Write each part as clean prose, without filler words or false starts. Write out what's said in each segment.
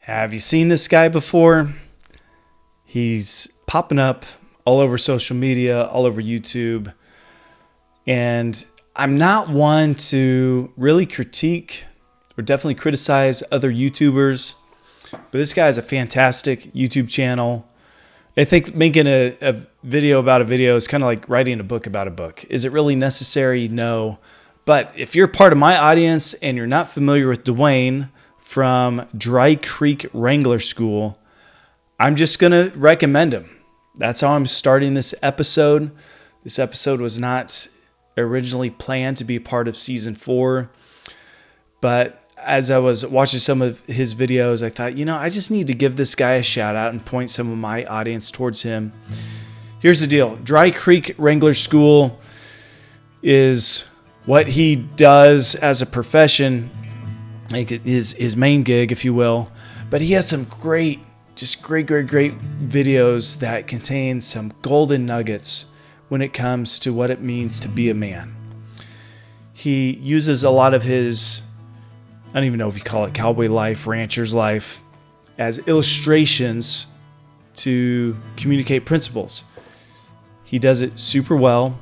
Have you seen this guy before? He's popping up all over social media, all over YouTube. And I'm not one to really critique or definitely criticize other YouTubers, but this guy has a fantastic YouTube channel. I think making a video about a video is kind of like writing a book about a book. Is it really necessary? No. But if you're part of my audience and you're not familiar with Dwayne from Dry Creek Wrangler School, I'm just going to recommend him. That's how I'm starting this episode. This episode was not originally planned to be part of season 4, but as I was watching some of his videos, I thought, I just need to give this guy a shout out and point some of my audience towards him. Here's the deal. Dry Creek Wrangler School is what he does as a profession, like his main gig, if you will. But he has some great videos that contain some golden nuggets when it comes to what it means to be a man. He uses a lot of his, I don't even know if you call it cowboy life, rancher's life, as illustrations to communicate principles. He does it super well.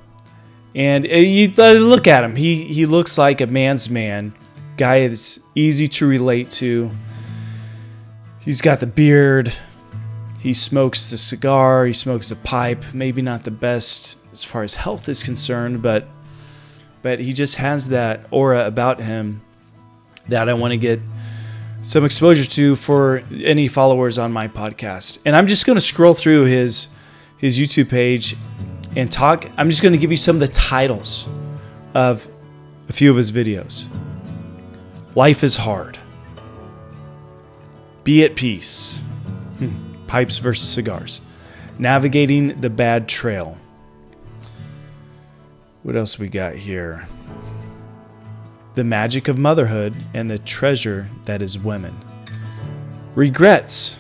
And you look at him. He looks like a man's man. Guy that's easy to relate to. He's got the beard. He smokes the cigar. He smokes the pipe. Maybe not the best as far as health is concerned, but he just has that aura about him that I want to get some exposure to for any followers on my podcast. And I'm just going to scroll through his YouTube page and talk. I'm just going to give you some of the titles of a few of his videos. Life is hard. Be at peace. Pipes versus cigars. Navigating the bad trail. What else we got here? The magic of motherhood and the treasure that is women. Regrets.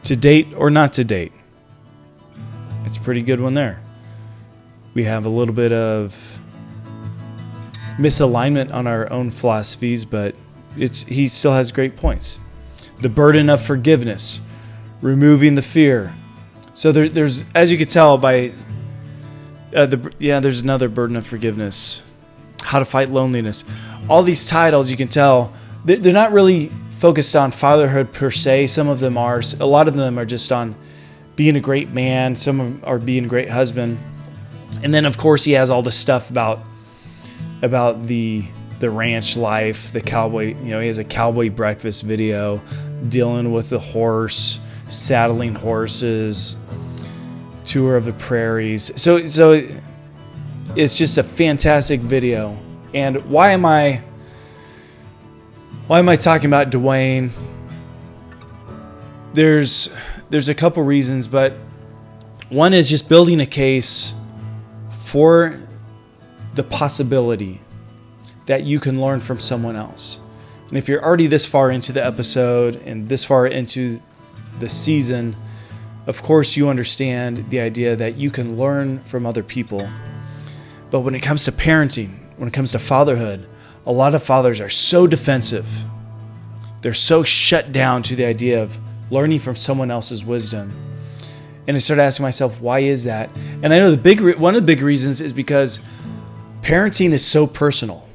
To date or not to date. It's a pretty good one there. We have a little bit of misalignment on our own philosophies, but he still has great points. The burden of forgiveness. Removing the fear. So there's, as you could tell by there's another burden of forgiveness. How to fight loneliness. All these titles, you can tell, they're not really focused on fatherhood per se. Some of them are. A lot of them are just on being a great man. Some of them are being a great husband. And then, of course, he has all the stuff about the ranch life, the cowboy. He has a cowboy breakfast video dealing with the horse, saddling horses, tour of the prairies. So it's just a fantastic video. And why am I talking about Dwayne? There's a couple reasons, but one is just building a case for the possibility that you can learn from someone else. And if you're already this far into the episode and this far into the season, of course you understand the idea that you can learn from other people. But when it comes to parenting, when it comes to fatherhood, a lot of fathers are so defensive. They're so shut down to the idea of learning from someone else's wisdom. And I started asking myself, why is that? And I know one of the big reasons is because parenting is so personal.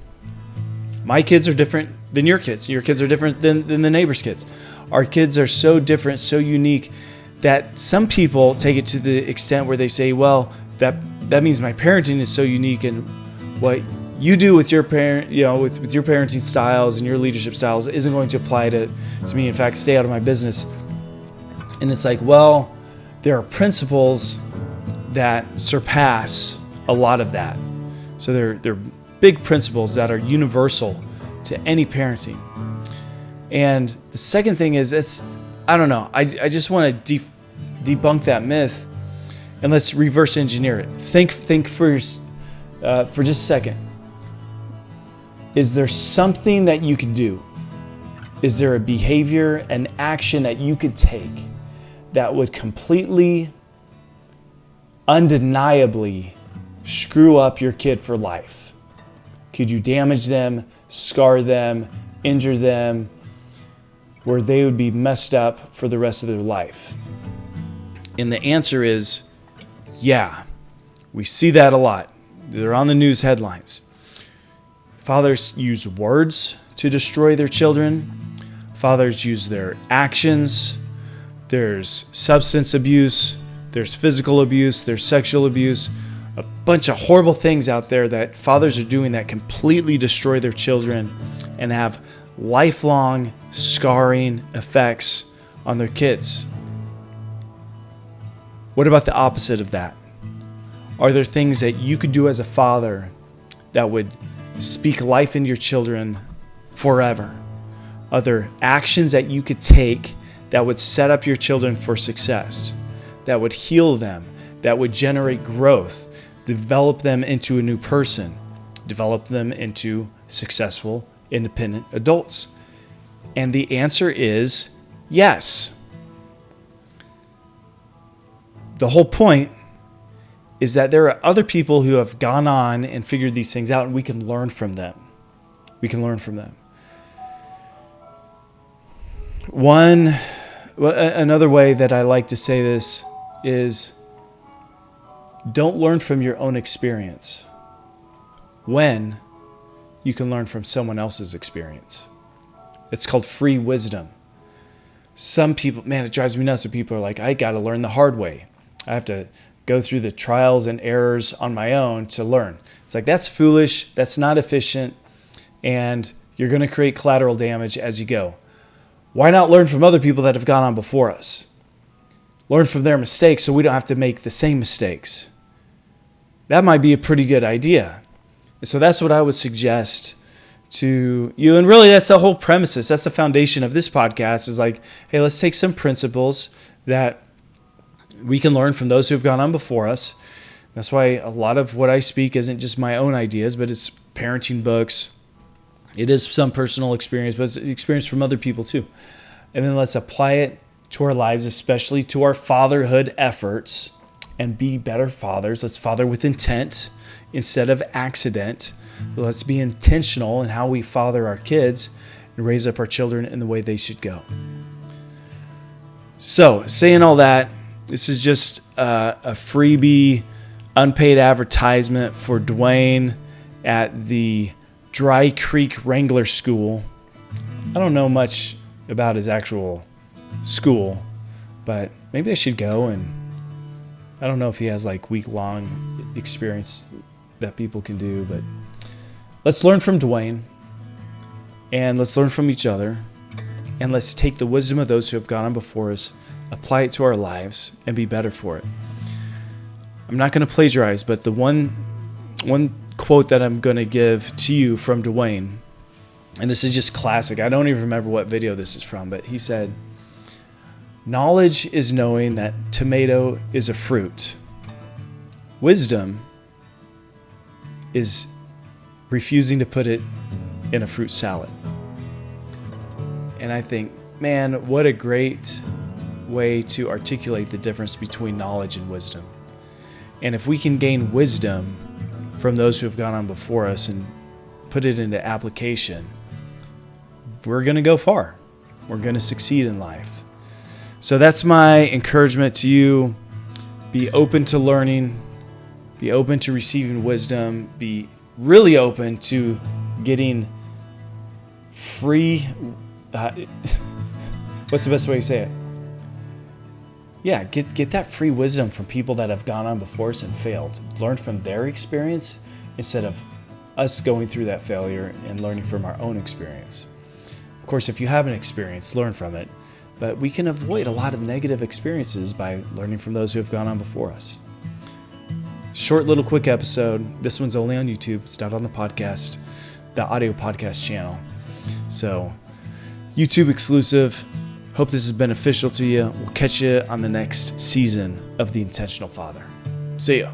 My kids are different than your kids. Your kids are different than the neighbor's kids. Our kids are so different, so unique, that some people take it to the extent where they say, well, that means my parenting is so unique, and what you do with your parent, with your parenting styles and your leadership styles isn't going to apply to me. In fact, stay out of my business. And it's like, well, there are principles that surpass a lot of that. So they're big principles that are universal to any parenting. And the second thing is, I don't know. I just want to debunk that myth, and let's reverse engineer it. Think for just a second. Is there something that you could do? Is there a behavior, an action that you could take that would completely, undeniably screw up your kid for life? Could you damage them, scar them, injure them, where they would be messed up for the rest of their life? And the answer is, yeah, we see that a lot. They're on the news headlines. Fathers use words to destroy their children. Fathers use their actions. There's substance abuse. There's physical abuse. There's sexual abuse. A bunch of horrible things out there that fathers are doing that completely destroy their children and have lifelong scarring effects on their kids. What about the opposite of that? Are there things that you could do as a father that would speak life into your children forever? Are there actions that you could take that would set up your children for success, that would heal them, that would generate growth, develop them into a new person, develop them into successful, independent adults? And the answer is yes. The whole point is that there are other people who have gone on and figured these things out, and we can learn from them. We can learn from them. Another way that I like to say this is, don't learn from your own experience when you can learn from someone else's experience. It's called free wisdom. Some people, man, it drives me nuts when people are like, I got to learn the hard way. I have to go through the trials and errors on my own to learn. It's like, that's foolish, that's not efficient, and you're going to create collateral damage as you go. Why not learn from other people that have gone on before us? Learn from their mistakes so we don't have to make the same mistakes. That might be a pretty good idea. And so that's what I would suggest to you. And really, that's the whole premises. That's the foundation of this podcast, is like, hey, let's take some principles that we can learn from those who have gone on before us. That's why a lot of what I speak isn't just my own ideas, but it's parenting books. It is some personal experience, but it's experience from other people too. And then let's apply it to our lives, especially to our fatherhood efforts, and be better fathers. Let's father with intent instead of accident. Let's be intentional in how we father our kids and raise up our children in the way they should go. So, saying all that, this is just a freebie, unpaid advertisement for Dwayne at the Dry Creek Wrangler School. I don't know much about his actual school, but maybe I should go. And I don't know if he has like week-long experience that people can do, but let's learn from Dwayne, and let's learn from each other, and let's take the wisdom of those who have gone on before us, apply it to our lives, and be better for it. I'm not going to plagiarize, but the one quote that I'm going to give to you from Dwayne, and this is just classic. I don't even remember what video this is from, but he said, "Knowledge is knowing that tomato is a fruit. Wisdom is refusing to put it in a fruit salad." And I think, man, what a great way to articulate the difference between knowledge and wisdom. And if we can gain wisdom from those who have gone on before us and put it into application, we're going to go far. We're going to succeed in life. So that's my encouragement to you. Be open to learning. Be open to receiving wisdom. Be really open to getting free. What's the best way to say it? Yeah, get that free wisdom from people that have gone on before us and failed. Learn from their experience instead of us going through that failure and learning from our own experience. Of course, if you have an experience, learn from it. But we can avoid a lot of negative experiences by learning from those who have gone on before us. Short little quick episode. This one's only on YouTube. It's not on the podcast, the audio podcast channel. So, YouTube exclusive. Hope this is beneficial to you. We'll catch you on the next season of The Intentional Father. See ya.